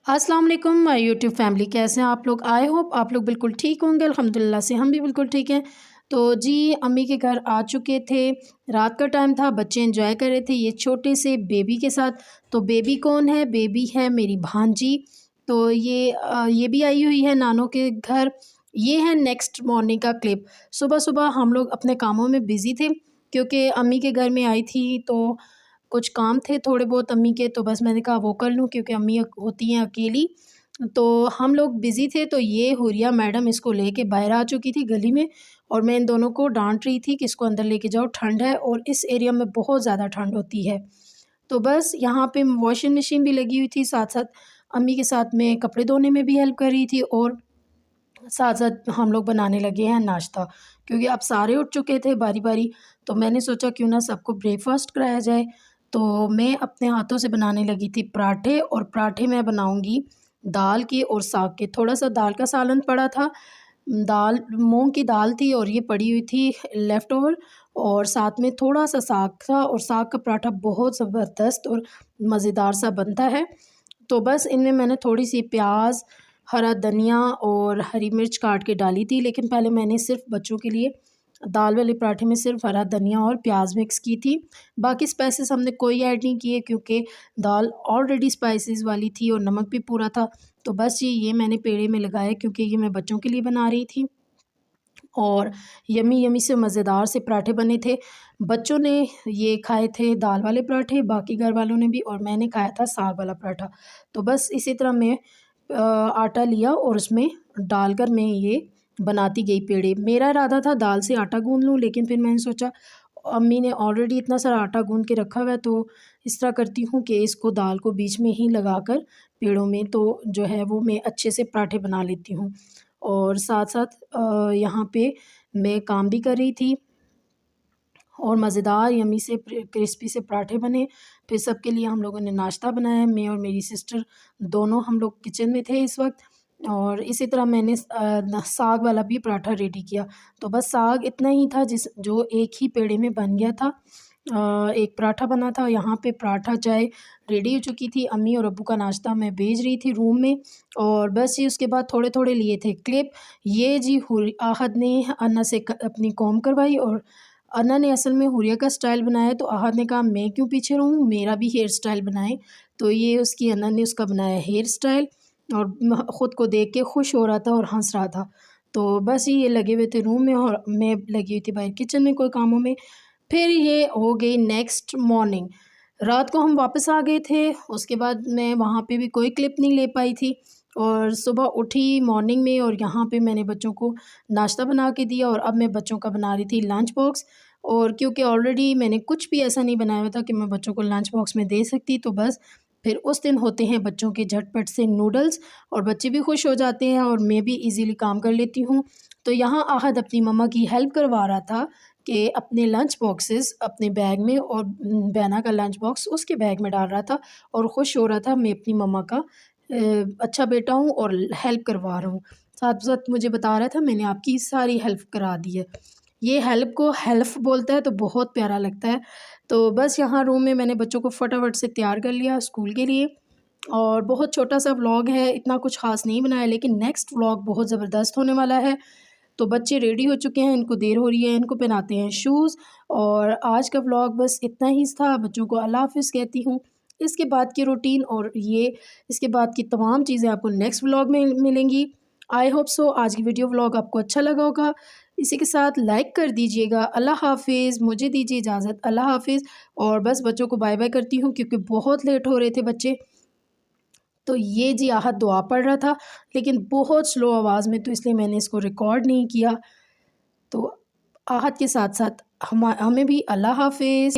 अस्सलाम वालेकुम my YouTube family, कैसे हैं आप लोग। आई होप आप लोग बिल्कुल ठीक होंगे। अल्हम्दुलिल्लाह से हम भी बिल्कुल ठीक हैं। तो जी अम्मी के घर आ चुके थे। रात का टाइम था, बच्चे एंजॉय कर रहे थे ये छोटे से बेबी के साथ। तो बेबी कौन है? बेबी है मेरी भांजी। तो ये भी आई हुई है नानों के घर। ये है नेक्स्ट मॉर्निंग का क्लिप। सुबह सुबह हम लोग अपने कामों में बिज़ी थे क्योंकि अम्मी के घर में आई थी, तो कुछ काम थे थोड़े बहुत अम्मी के, तो बस मैंने कहा वो कर लूँ क्योंकि अम्मी होती हैं अकेली। तो हम लोग बिज़ी थे, तो ये हुरिया मैडम इसको लेके बाहर आ चुकी थी गली में, और मैं इन दोनों को डांट रही थी कि इसको अंदर लेके जाओ, ठंड है और इस एरिया में बहुत ज़्यादा ठंड होती है। तो बस यहाँ पे वॉशिंग मशीन भी लगी हुई थी, साथ साथ अम्मी के साथ में कपड़े धोने में भी हेल्प कर रही थी, और साथ साथ हम लोग बनाने लगे हैं नाश्ता, क्योंकि अब सारे उठ चुके थे बारी बारी। तो मैंने सोचा क्यों ना सबको ब्रेकफास्ट कराया जाए। तो मैं अपने हाथों से बनाने लगी थी पराठे, और पराठे मैं बनाऊंगी दाल के और साग के। थोड़ा सा दाल का सालन पड़ा था, दाल मूंग की दाल थी और ये पड़ी हुई थी लेफ़्ट ओवर, और साथ में थोड़ा सा साग था, और साग का पराठा बहुत ज़बरदस्त और मज़ेदार सा बनता है। तो बस इनमें मैंने थोड़ी सी प्याज, हरा धनिया और हरी मिर्च काट के डाली थी, लेकिन पहले मैंने सिर्फ बच्चों के लिए दाल वाले पराठे में सिर्फ हरा धनिया और प्याज मिक्स की थी। बाकी स्पाइसेस हमने कोई ऐड नहीं किए क्योंकि दाल ऑलरेडी स्पाइसेस वाली थी और नमक भी पूरा था। तो बस ये मैंने पेड़े में लगाया क्योंकि ये मैं बच्चों के लिए बना रही थी, और यमी यमी से मज़ेदार से पराठे बने थे। बच्चों ने ये खाए थे दाल वाले पराठे, बाकी घर वालों ने भी, और मैंने खाया था साग वाला पराठा। तो बस इसी तरह मैं आटा लिया और उसमें डालकर मैं ये बनाती गई पेड़े। मेरा इरादा था दाल से आटा गूँध लूँ, लेकिन फिर मैंने सोचा अम्मी ने ऑलरेडी इतना सारा आटा गूँध के रखा हुआ है, तो इस तरह करती हूँ कि इसको दाल को बीच में ही लगाकर पेड़ों में तो जो है वो मैं अच्छे से पराठे बना लेती हूँ। और साथ-साथ यहाँ पे मैं काम भी कर रही थी, और मज़ेदार यम्मी से क्रिस्पी से पराठे बने। फिर सबके लिए हम लोगों ने नाश्ता बनाया, मैं और मेरी सिस्टर दोनों हम लोग किचन में थे इस वक़्त। और इसी तरह मैंने साग वाला भी पराठा रेडी किया। तो बस साग इतना ही था जिस जो एक ही पेड़े में बन गया था। एक पराठा बना था, यहाँ पे पराठा चाय रेडी हो चुकी थी। अम्मी और अब्बू का नाश्ता मैं भेज रही थी रूम में, और बस ये उसके बाद थोड़े-थोड़े लिए थे क्लिप। ये जी आहद ने अन्ना से अपनी कॉम्ब करवाई, और अन्ना ने असल में हुरिया का स्टाइल बनाया, तो आहद ने कहा मैं क्यों पीछे रहूँ, मेरा भी हेयर स्टाइल बनाएँ। तो ये उसकी अन्ना ने उसका बनाया हेयर स्टाइल, और ख़ुद को देख के खुश हो रहा था और हँस रहा था। तो बस ये लगे हुए थे रूम में, और मैं लगी हुई थी बाहर किचन में कोई कामों में। फिर ये हो गई नेक्स्ट मॉर्निंग। रात को हम वापस आ गए थे, उसके बाद मैं वहाँ पे भी कोई क्लिप नहीं ले पाई थी, और सुबह उठी मॉर्निंग में, और यहाँ पे मैंने बच्चों को नाश्ता बना के दिया, और अब मैं बच्चों का बना रही थी लंच बॉक्स। और क्योंकि ऑलरेडी मैंने कुछ भी ऐसा नहीं बनाया हुआ था कि मैं बच्चों को लंच बॉक्स में दे सकती, तो बस फिर उस दिन होते हैं बच्चों के झटपट से नूडल्स, और बच्चे भी खुश हो जाते हैं और मैं भी इजीली काम कर लेती हूँ। तो यहाँ आहद अपनी मम्मा की हेल्प करवा रहा था कि अपने लंच बॉक्सेस अपने बैग में, और बैना का लंच बॉक्स उसके बैग में डाल रहा था, और खुश हो रहा था मैं अपनी मम्मा का अच्छा बेटा हूँ और हेल्प करवा रहा हूँ। साथ साथ मुझे बता रहा था मैंने आपकी सारी हेल्प करा दी है। ये हेल्प को हेल्प बोलता है तो बहुत प्यारा लगता है। तो बस यहाँ रूम में मैंने बच्चों को फटाफट से तैयार कर लिया स्कूल के लिए, और बहुत छोटा सा व्लॉग है, इतना कुछ ख़ास नहीं बनाया, लेकिन नेक्स्ट व्लॉग बहुत ज़बरदस्त होने वाला है। तो बच्चे रेडी हो चुके हैं, इनको देर हो रही है, इनको पहनाते हैं शूज़। और आज का व्लॉग बस इतना ही था। बच्चों को अल्लाह हाफ़िज़ कहती हूँ। इसके बाद की रूटीन और ये इसके बाद की तमाम चीज़ें आपको नेक्स्ट व्लॉग में मिलेंगी। आई होप सो आज की वीडियो व्लॉग आपको अच्छा लगा होगा। इसी के साथ लाइक कर दीजिएगा। अल्लाह हाफ़िज़, मुझे दीजिए इजाज़त, अल्लाह हाफ़िज़। और बस बच्चों को बाय बाय करती हूँ क्योंकि बहुत लेट हो रहे थे बच्चे। तो ये जी आहद दुआ पढ़ रहा था, लेकिन बहुत स्लो आवाज़ में, तो इसलिए मैंने इसको रिकॉर्ड नहीं किया। तो आहद के साथ साथ हमें भी अल्लाह हाफ़िज़।